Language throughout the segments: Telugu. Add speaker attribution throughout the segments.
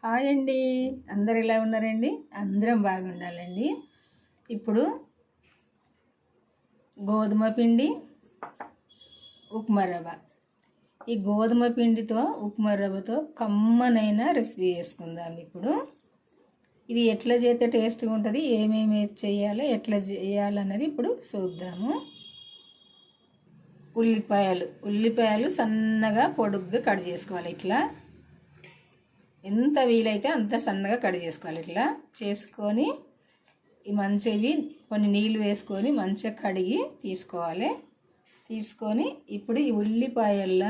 Speaker 1: హాయ్ అండి, అందరు ఎలా ఉన్నారండి? అందరం బాగుండాలండి. ఇప్పుడు గోధుమ పిండి, ఉప్మా రవ్వ. ఈ గోధుమ పిండితో ఉప్మా రవ్వతో కమ్మనైన రెసిపీ చేసుకుందాం. ఇప్పుడు ఇది ఎట్లా చేస్తే టేస్ట్గా ఉంటుంది, ఏమేమి చేయాలో, ఎట్లా చేయాలన్నది ఇప్పుడు చూద్దాము. ఉల్లిపాయలు సన్నగా పొడుగ్గా కట్ చేసుకోవాలి. ఇట్లా ఎంత వీలైతే అంత సన్నగా కట్ చేసుకోవాలి. ఇట్లా చేసుకొని ఈ మంచివి కొన్ని నీళ్ళు వేసుకొని మంచిగా కడిగి తీసుకోవాలి. తీసుకొని ఇప్పుడు ఈ ఉల్లిపాయల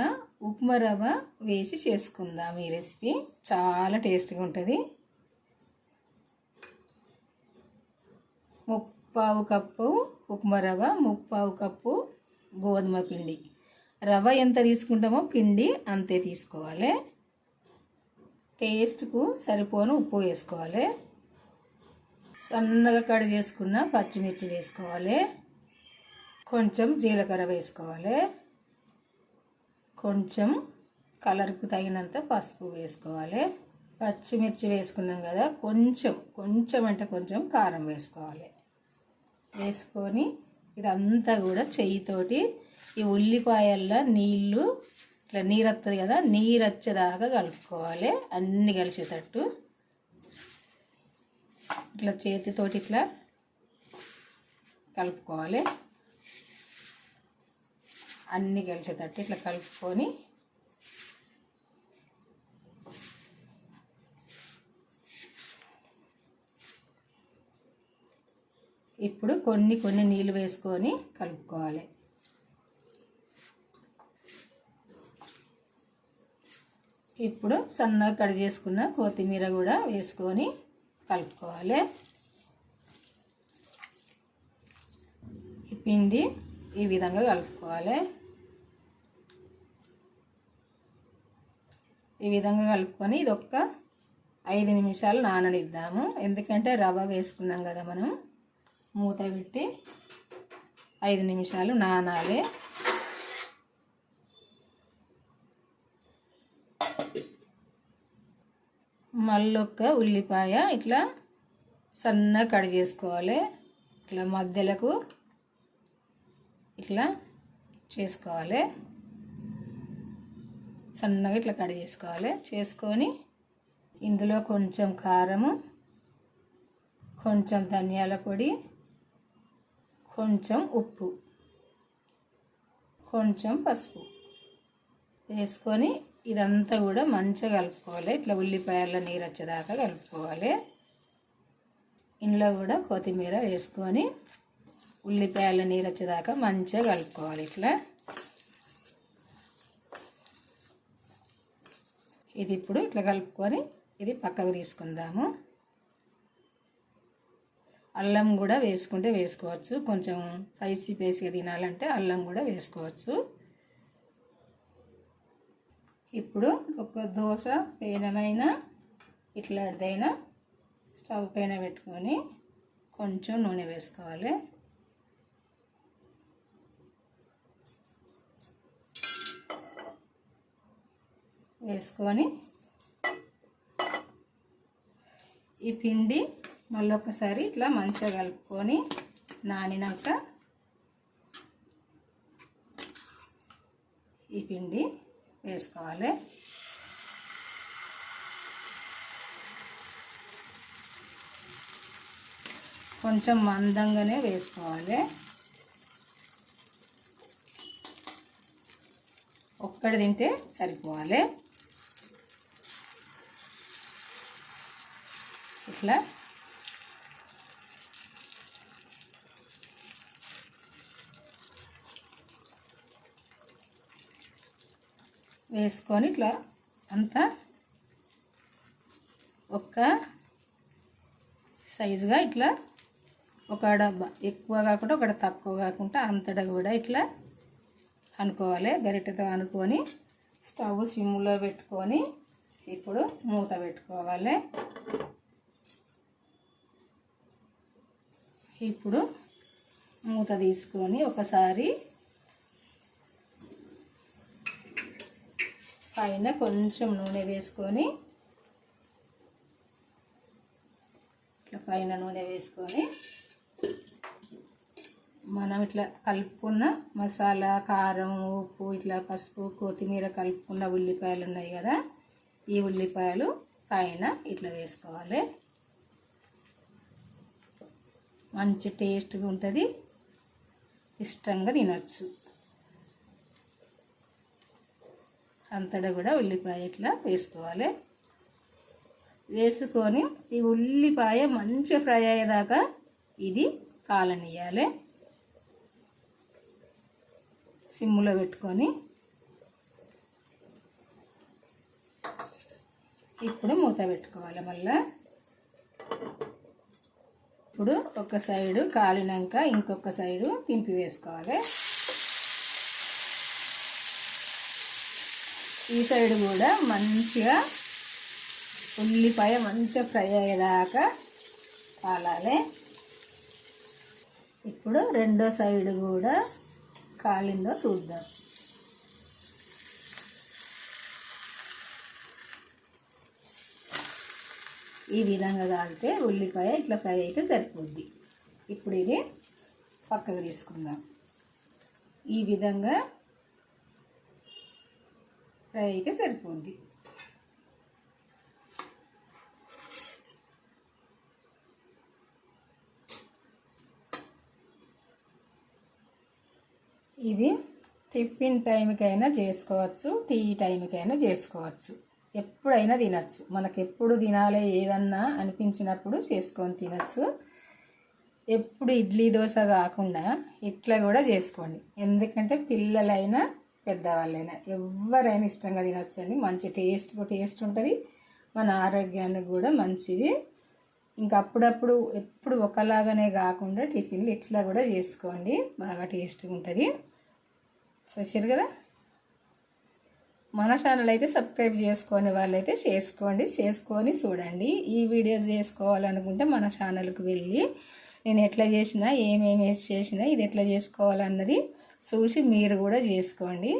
Speaker 1: ఉప్మా రవ్వ వేసి చేసుకుందాం. ఈ రెసిపీ చాలా టేస్ట్గా ఉంటుంది. 3/4 కప్పు ఉప్మా రవ్వ, 3/4 కప్పు గోధుమ పిండి. రవ్వ ఎంత తీసుకుంటామో పిండి అంతే తీసుకోవాలి. టేస్ట్కు సరిపోను ఉప్పు వేసుకోవాలి. సన్నగా కట్ చేసుకున్న పచ్చిమిర్చి వేసుకోవాలి. కొంచెం జీలకర్ర వేసుకోవాలి. కొంచెం కలర్కు తగినంత పసుపు వేసుకోవాలి. పచ్చిమిర్చి వేసుకున్నాం కదా, కొంచెం అంటే కొంచెం కారం వేసుకోవాలి. వేసుకొని ఇదంతా కూడా చెయ్యితోటి ఈ ఉల్లిపాయల్లో నీళ్ళు ఇట్లా నీరు వస్తుంది కదా, నీరు వచ్చేదాకా కలుపుకోవాలి. అన్నీ కలిసేటట్టు ఇట్లా చేతితోటి ఇట్లా కలుపుకోవాలి. అన్నీ కలిసేటట్టు ఇట్లా కలుపుకొని ఇప్పుడు కొన్ని నీళ్ళు వేసుకొని కలుపుకోవాలి. ఇప్పుడు సన్నగా కట్ చేసుకున్న కొత్తిమీర కూడా వేసుకొని కలుపుకోవాలి. ఈ పిండి ఈ విధంగా కలుపుకోవాలి. ఈ విధంగా కలుపుకొని ఇది ఒక్క 5 నిమిషాలు నాననిద్దాము. ఎందుకంటే రవ్వ వేసుకున్నాం కదా, మనం మూత పెట్టి 5 నిమిషాలు నానాలి. మళ్ళొక్క ఉల్లిపాయ ఇట్లా సన్నగా కట్ చేసుకోవాలి. ఇట్లా మధ్యలకు ఇట్లా చేసుకోవాలి. సన్నగా ఇట్లా కట్ చేసుకోవాలి. చేసుకొని ఇందులో కొంచెం కారము, కొంచెం ధనియాల పొడి, కొంచెం ఉప్పు, కొంచెం పసుపు వేసుకొని ఇదంతా కూడా మంచిగా కలుపుకోవాలి. ఇట్లా ఉల్లిపాయల నీరు వచ్చేదాకా కలుపుకోవాలి. ఇందులో కూడా కొత్తిమీర వేసుకొని ఉల్లిపాయల నీరు వచ్చేదాకా మంచిగా కలుపుకోవాలి. ఇట్లా ఇది ఇప్పుడు ఇట్లా కలుపుకొని ఇది పక్కకు తీసుకుందాము. అల్లం కూడా వేసుకుంటే వేసుకోవచ్చు. కొంచెం స్పైసీగా తినాలంటే అల్లం కూడా వేసుకోవచ్చు. ఇప్పుడు ఒక దోశ పేనమైనా ఇట్లాంటిదైనా స్టవ్ పైన పెట్టుకొని కొంచెం నూనె వేసుకోవాలి. వేసుకొని ఈ పిండి మళ్ళీ ఒకసారి ఇట్లా మంచిగా కలుపుకొని నానినాక ఈ పిండి వేసుకోవాలి. కొంచెం మందంగానే వేసుకోవాలి. ఒక్కటి తింటే సరిపోవాలి. ఇట్లా వేసుకొని ఇట్లా అంతా ఒక్క సైజుగా ఇట్లా ఒక డబ్బా ఎక్కువ కాకుండా ఒకటి తక్కువ కాకుండా అంతటా కూడా ఇట్లా అనుకోవాలి. గరిటెతో అనుకొని స్టవ్ సిమ్లో పెట్టుకొని ఇప్పుడు మూత పెట్టుకోవాలి. ఇప్పుడు మూత తీసుకొని ఒకసారి పైన కొంచెం నూనె వేసుకొని పైన నూనె వేసుకొని మనం ఇట్లా కలుపుకున్న మసాలా, కారం, ఉప్పు, ఇట్లా పసుపు, కొత్తిమీర కలుపుకున్న ఉల్లిపాయలు ఉన్నాయి కదా, ఈ ఉల్లిపాయలు పైన ఇట్లా వేసుకోవాలి. మంచి టేస్ట్గా ఉంటుంది, ఇష్టంగా తినచ్చు. అంతటా కూడా ఉల్లిపాయ ఇట్లా వేసుకోవాలి. వేసుకొని ఈ ఉల్లిపాయ మంచిగా ఫ్రై అయ్యేదాకా ఇది కాలనియాలి. సిమ్లో పెట్టుకొని ఇప్పుడు మూత పెట్టుకోవాలి. మళ్ళీ ఇప్పుడు ఒక సైడు కాలినాక ఇంకొక సైడు తింపి వేసుకోవాలి. ఈ సైడ్ కూడా మంచిగా ఉల్లిపాయ మంచిగా ఫ్రై అయ్యేదాకా కాలాలి. ఇప్పుడు రెండో సైడ్ కూడా కాలిందో చూద్దాం. ఈ విధంగా కాలితే ఉల్లిపాయ ఇట్లా ఫ్రై అయితే సరిపోద్ది. ఇప్పుడు ఇది పక్కకు తీసుకుందాం. ఈ విధంగా ఫ్రై అయితే సరిపోద్ది. ఇది టిఫిన్ టైంకైనా చేసుకోవచ్చు, టీ టైంకైనా చేసుకోవచ్చు, ఎప్పుడైనా తినచ్చు. మనకు ఎప్పుడు తినాలి ఏదన్నా అనిపించినప్పుడు చేసుకొని తినచ్చు. ఎప్పుడు ఇడ్లీ దోశ కాకుండా ఇట్లా కూడా చేసుకోండి. ఎందుకంటే పిల్లలైనా పెద్దవాళ్ళైనా ఎవరైనా ఇష్టంగా తినచ్చండి. మంచి టేస్ట్ ఉంటుంది, మన ఆరోగ్యానికి కూడా మంచిది. ఇంకా అప్పుడప్పుడు ఎప్పుడు ఒకలాగానే కాకుండా టిఫిన్లు ఇట్లా కూడా చేసుకోండి, బాగా టేస్ట్గా ఉంటుంది. చూసారు కదా, మన ఛానల్ అయితే సబ్స్క్రైబ్ చేసుకునే వాళ్ళైతే చేసుకొని చూడండి. ఈ వీడియోస్ చేసుకోవాలనుకుంటే మన ఛానల్కి వెళ్ళి నేను ఎట్లా చేసినా, ఏమేమి వేసి చేసినా, ఇది ఎట్లా చేసుకోవాలన్నది చూసి మీరు కూడా చేసుకోండి.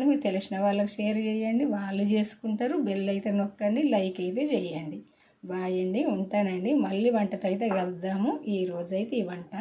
Speaker 1: మీకు తెలిసిన వాళ్ళకి షేర్ చేయండి, వాళ్ళు చేసుకుంటారు. బెల్ అయితే నొక్కండి, లైక్ అయితే చేయండి. బాయ్ అండి, ఉంటానండి. మళ్ళీ వంటతో అయితే కలుద్దాము. ఈరోజైతే ఈ వంట